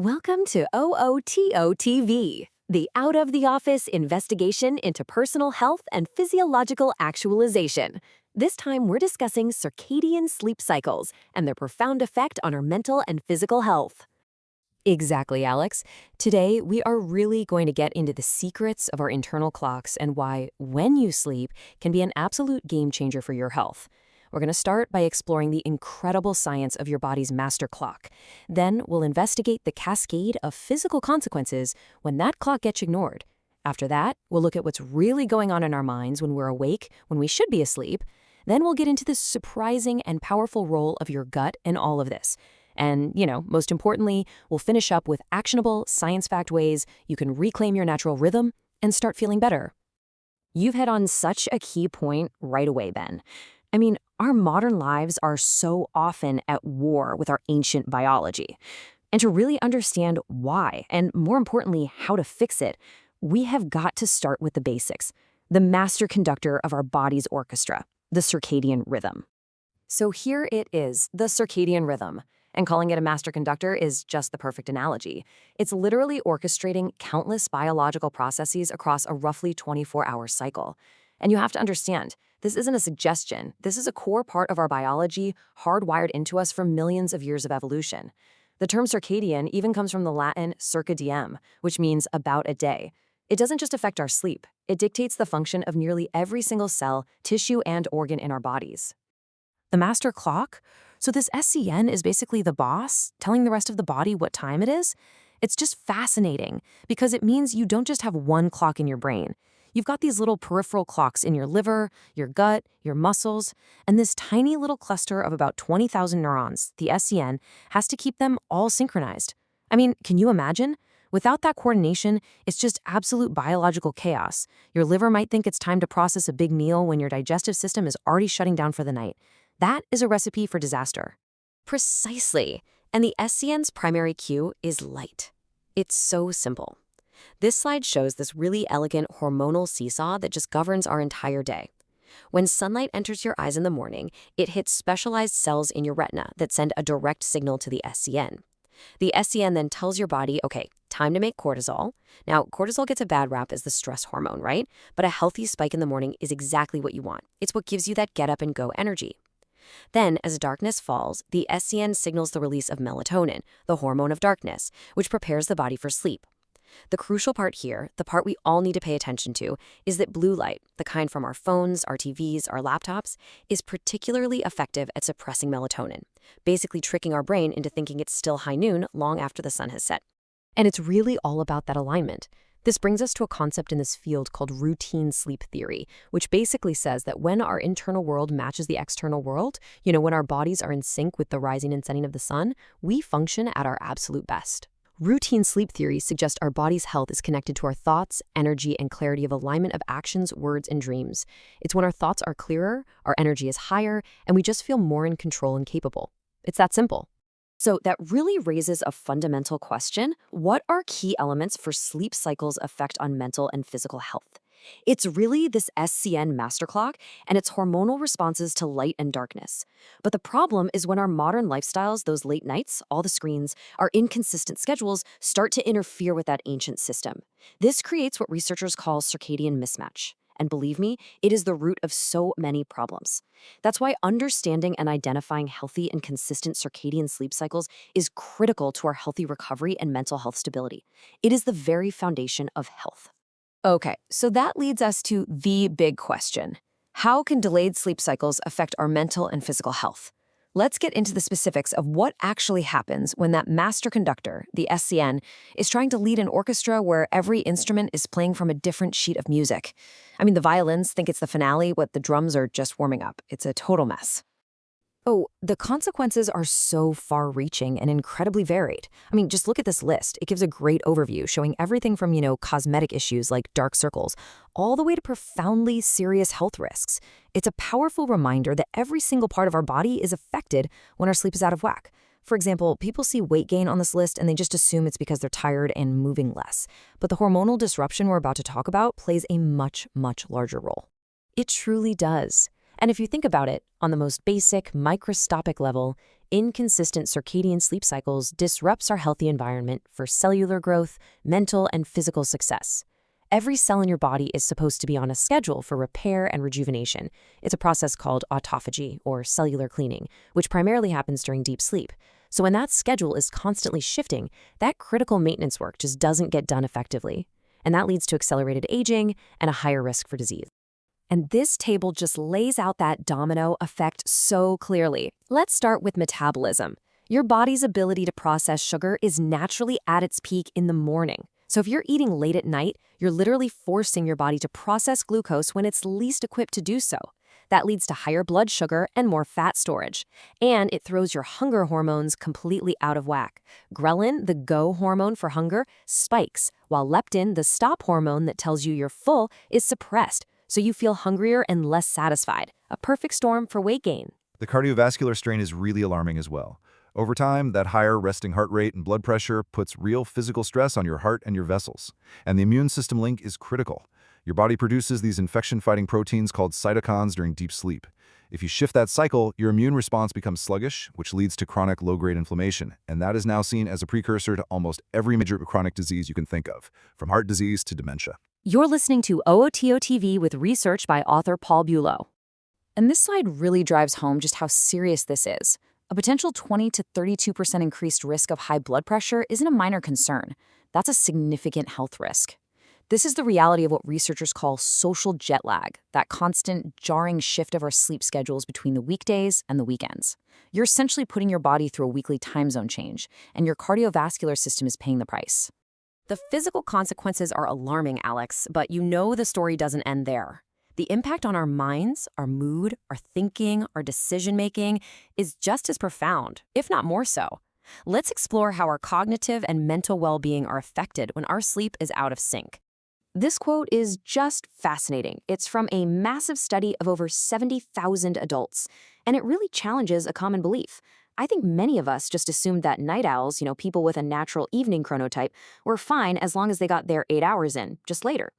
Welcome to OOTOTV, the out of the office investigation into personal health and physiological actualization. This time, we're discussing circadian sleep cycles and their profound effect on our mental and physical health. Exactly, Alex. Today, we are really going to get into the secrets of our internal clocks and why, when you sleep, can be an absolute game changer for your health. We're going to start by exploring the incredible science of your body's master clock. Then we'll investigate the cascade of physical consequences when that clock gets ignored. After that, we'll look at what's really going on in our minds when we're awake, when we should be asleep. Then we'll get into the surprising and powerful role of your gut in all of this. And, most importantly, we'll finish up with actionable, science-backed ways you can reclaim your natural rhythm and start feeling better. You've hit on such a key point right away, Ben. Our modern lives are so often at war with our ancient biology. And to really understand why, and more importantly, how to fix it, we have got to start with the basics, the master conductor of our body's orchestra, the circadian rhythm. So here it is, the circadian rhythm. And calling it a master conductor is just the perfect analogy. It's literally orchestrating countless biological processes across a roughly 24-hour cycle. And you have to understand, this isn't a suggestion. This is a core part of our biology, hardwired into us from millions of years of evolution. The term circadian even comes from the Latin circa diem, which means about a day. It doesn't just affect our sleep. It dictates the function of nearly every single cell, tissue, and organ in our bodies. The master clock? So this SCN is basically the boss, telling the rest of the body what time it is? It's just fascinating, because it means you don't just have one clock in your brain. You've got these little peripheral clocks in your liver, your gut, your muscles, and this tiny little cluster of about 20,000 neurons, the SCN, has to keep them all synchronized. Can you imagine? Without that coordination, it's just absolute biological chaos. Your liver might think it's time to process a big meal when your digestive system is already shutting down for the night. That is a recipe for disaster. Precisely. And the SCN's primary cue is light. It's so simple. This slide shows this really elegant hormonal seesaw that just governs our entire day. When sunlight enters your eyes in the morning, it hits specialized cells in your retina that send a direct signal to the SCN. The SCN then tells your body, okay, time to make cortisol. Now, cortisol gets a bad rap as the stress hormone, right? But a healthy spike in the morning is exactly what you want. It's what gives you that get up and go energy. Then, as darkness falls, the SCN signals the release of melatonin, the hormone of darkness, which prepares the body for sleep. The crucial part here, the part we all need to pay attention to, is that blue light, the kind from our phones, our TVs, our laptops, is particularly effective at suppressing melatonin, basically tricking our brain into thinking it's still high noon long after the sun has set. And it's really all about that alignment. This brings us to a concept in this field called routine sleep theory, which basically says that when our internal world matches the external world, when our bodies are in sync with the rising and setting of the sun, we function at our absolute best. Routine sleep theory suggests our body's health is connected to our thoughts, energy, and clarity of alignment of actions, words, and dreams. It's when our thoughts are clearer, our energy is higher, and we just feel more in control and capable. It's that simple. So that really raises a fundamental question. What are key elements for sleep cycles' effect on mental and physical health? It's really this SCN master clock and its hormonal responses to light and darkness. But the problem is when our modern lifestyles, those late nights, all the screens, our inconsistent schedules start to interfere with that ancient system. This creates what researchers call circadian mismatch. And believe me, it is the root of so many problems. That's why understanding and identifying healthy and consistent circadian sleep cycles is critical to our healthy recovery and mental health stability. It is the very foundation of health. Okay, so that leads us to the big question. How can delayed sleep cycles affect our mental and physical health? Let's get into the specifics of what actually happens when that master conductor, the SCN, is trying to lead an orchestra where every instrument is playing from a different sheet of music. The violins think it's the finale, but the drums are just warming up. It's a total mess. Oh, the consequences are so far-reaching and incredibly varied. Just look at this list. It gives a great overview showing everything from, cosmetic issues like dark circles, all the way to profoundly serious health risks. It's a powerful reminder that every single part of our body is affected when our sleep is out of whack. For example, people see weight gain on this list and they just assume it's because they're tired and moving less. But the hormonal disruption we're about to talk about plays a much, much larger role. It truly does. And if you think about it, on the most basic, microscopic level, inconsistent circadian sleep cycles disrupts our healthy environment for cellular growth, mental and physical success. Every cell in your body is supposed to be on a schedule for repair and rejuvenation. It's a process called autophagy, or cellular cleaning, which primarily happens during deep sleep. So when that schedule is constantly shifting, that critical maintenance work just doesn't get done effectively. And that leads to accelerated aging and a higher risk for disease. And this table just lays out that domino effect so clearly. Let's start with metabolism. Your body's ability to process sugar is naturally at its peak in the morning. So if you're eating late at night, you're literally forcing your body to process glucose when it's least equipped to do so. That leads to higher blood sugar and more fat storage. And it throws your hunger hormones completely out of whack. Ghrelin, the go hormone for hunger, spikes, while leptin, the stop hormone that tells you you're full, is suppressed, so you feel hungrier and less satisfied. A perfect storm for weight gain. The cardiovascular strain is really alarming as well. Over time, that higher resting heart rate and blood pressure puts real physical stress on your heart and your vessels. And the immune system link is critical. Your body produces these infection-fighting proteins called cytokines during deep sleep. If you shift that cycle, your immune response becomes sluggish, which leads to chronic low-grade inflammation. And that is now seen as a precursor to almost every major chronic disease you can think of, from heart disease to dementia. You're listening to OOTO TV with research by author Paul Bulow. And this slide really drives home just how serious this is. A potential 20 to 32% increased risk of high blood pressure isn't a minor concern. That's a significant health risk. This is the reality of what researchers call social jet lag, that constant, jarring shift of our sleep schedules between the weekdays and the weekends. You're essentially putting your body through a weekly time zone change, and your cardiovascular system is paying the price. The physical consequences are alarming, Alex, but you know the story doesn't end there. The impact on our minds, our mood, our thinking, our decision-making is just as profound, if not more so. Let's explore how our cognitive and mental well-being are affected when our sleep is out of sync. This quote is just fascinating. It's from a massive study of over 70,000 adults, and it really challenges a common belief. I think many of us just assumed that night owls, people with a natural evening chronotype, were fine as long as they got their 8 hours in, just later.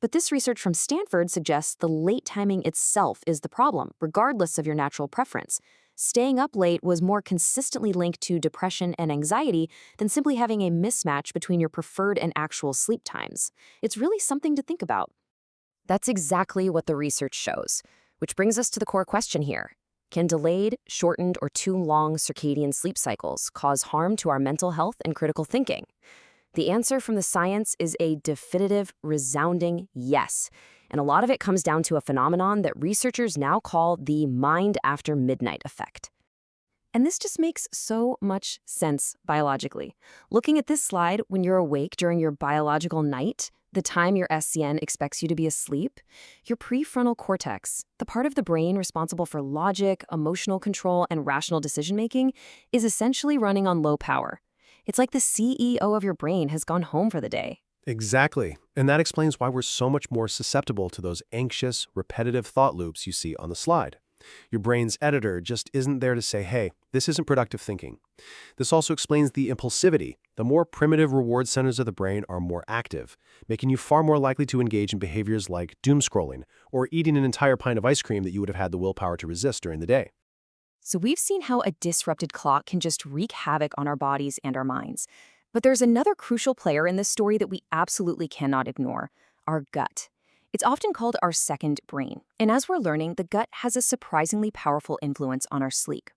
But this research from Stanford suggests the late timing itself is the problem, regardless of your natural preference. Staying up late was more consistently linked to depression and anxiety than simply having a mismatch between your preferred and actual sleep times. It's really something to think about. That's exactly what the research shows, which brings us to the core question here. Can delayed, shortened, or too long circadian sleep cycles cause harm to our mental health and critical thinking? The answer from the science is a definitive, resounding yes. And a lot of it comes down to a phenomenon that researchers now call the mind after midnight effect. And this just makes so much sense biologically. Looking at this slide, when you're awake during your biological night, the time your SCN expects you to be asleep, your prefrontal cortex, the part of the brain responsible for logic, emotional control, and rational decision-making, is essentially running on low power. It's like the CEO of your brain has gone home for the day. Exactly. And that explains why we're so much more susceptible to those anxious, repetitive thought loops you see on the slide. Your brain's editor just isn't there to say, hey, this isn't productive thinking. This also explains the impulsivity. The more primitive reward centers of the brain are more active, making you far more likely to engage in behaviors like doom scrolling or eating an entire pint of ice cream that you would have had the willpower to resist during the day. So we've seen how a disrupted clock can just wreak havoc on our bodies and our minds. But there's another crucial player in this story that we absolutely cannot ignore, our gut. It's often called our second brain. And as we're learning, the gut has a surprisingly powerful influence on our sleep.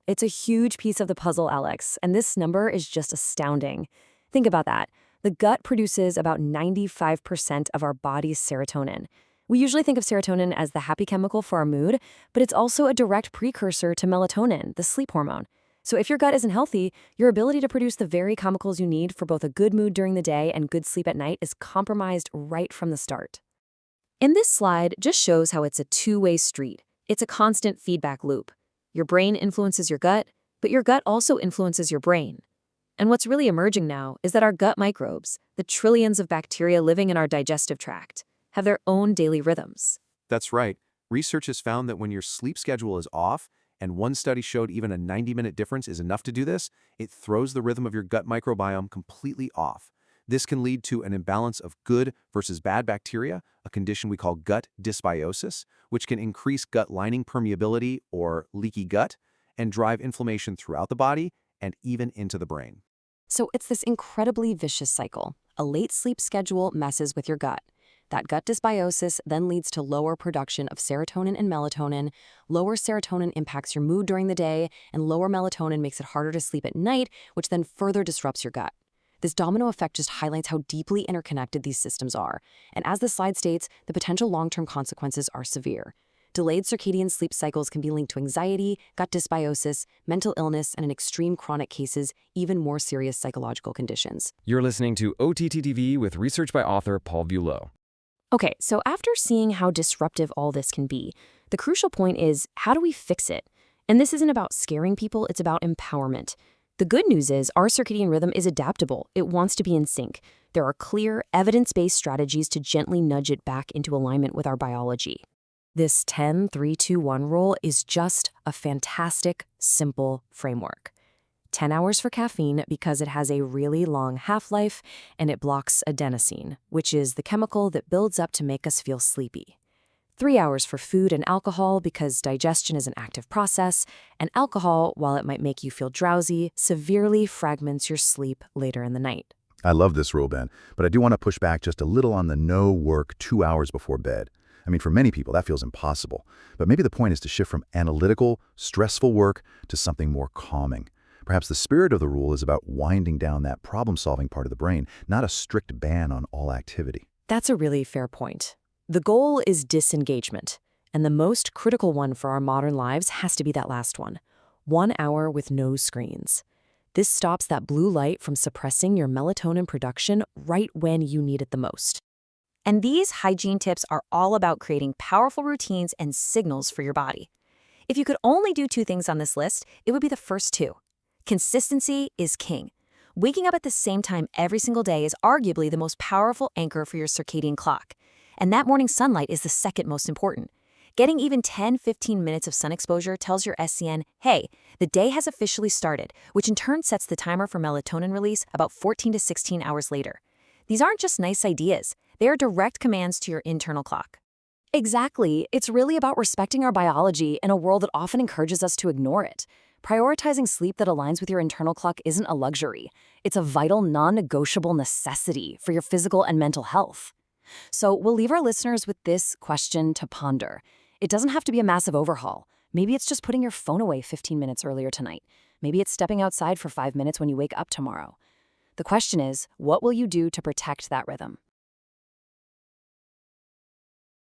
It's a huge piece of the puzzle, Alex, and this number is just astounding. Think about that. The gut produces about 95% of our body's serotonin. We usually think of serotonin as the happy chemical for our mood, but it's also a direct precursor to melatonin, the sleep hormone. So if your gut isn't healthy, your ability to produce the very chemicals you need for both a good mood during the day and good sleep at night is compromised right from the start. And this slide just shows how it's a two-way street. It's a constant feedback loop. Your brain influences your gut, but your gut also influences your brain. And what's really emerging now is that our gut microbes, the trillions of bacteria living in our digestive tract, have their own daily rhythms. That's right. Research has found that when your sleep schedule is off, and one study showed even a 90-minute difference is enough to do this, it throws the rhythm of your gut microbiome completely off. This can lead to an imbalance of good versus bad bacteria, a condition we call gut dysbiosis, which can increase gut lining permeability or leaky gut, and drive inflammation throughout the body and even into the brain. So it's this incredibly vicious cycle. A late sleep schedule messes with your gut. That gut dysbiosis then leads to lower production of serotonin and melatonin. Lower serotonin impacts your mood during the day, and lower melatonin makes it harder to sleep at night, which then further disrupts your gut. This domino effect just highlights how deeply interconnected these systems are. And as the slide states, the potential long-term consequences are severe. Delayed circadian sleep cycles can be linked to anxiety, gut dysbiosis, mental illness, and in extreme chronic cases, even more serious psychological conditions. You're listening to OTTTV with research by author Paul Bulow. Okay, so after seeing how disruptive all this can be, the crucial point is, how do we fix it? And this isn't about scaring people, it's about empowerment. The good news is our circadian rhythm is adaptable. It wants to be in sync. There are clear, evidence-based strategies to gently nudge it back into alignment with our biology. This 10-3-2-1 rule is just a fantastic, simple framework. 10 hours for caffeine because it has a really long half-life and it blocks adenosine, which is the chemical that builds up to make us feel sleepy. 3 hours for food and alcohol because digestion is an active process, and alcohol, while it might make you feel drowsy, severely fragments your sleep later in the night. I love this rule, Ben, but I do want to push back just a little on the no work 2 hours before bed. I mean, for many people, that feels impossible. But maybe the point is to shift from analytical, stressful work to something more calming. Perhaps the spirit of the rule is about winding down that problem-solving part of the brain, not a strict ban on all activity. That's a really fair point. The goal is disengagement, and the most critical one for our modern lives has to be that last one. 1 hour with no screens. This stops that blue light from suppressing your melatonin production right when you need it the most. And these hygiene tips are all about creating powerful routines and signals for your body. If you could only do 2 things on this list, it would be the first 2. Consistency is king. Waking up at the same time every single day is arguably the most powerful anchor for your circadian clock. And that morning sunlight is the second most important. Getting even 10-15 minutes of sun exposure tells your SCN, hey, the day has officially started, which in turn sets the timer for melatonin release about 14 to 16 hours later. These aren't just nice ideas. They are direct commands to your internal clock. Exactly. It's really about respecting our biology in a world that often encourages us to ignore it. Prioritizing sleep that aligns with your internal clock isn't a luxury. It's a vital, non-negotiable necessity for your physical and mental health. So we'll leave our listeners with this question to ponder. It doesn't have to be a massive overhaul. Maybe it's just putting your phone away 15 minutes earlier tonight. Maybe it's stepping outside for 5 minutes when you wake up tomorrow. The question is, what will you do to protect that rhythm?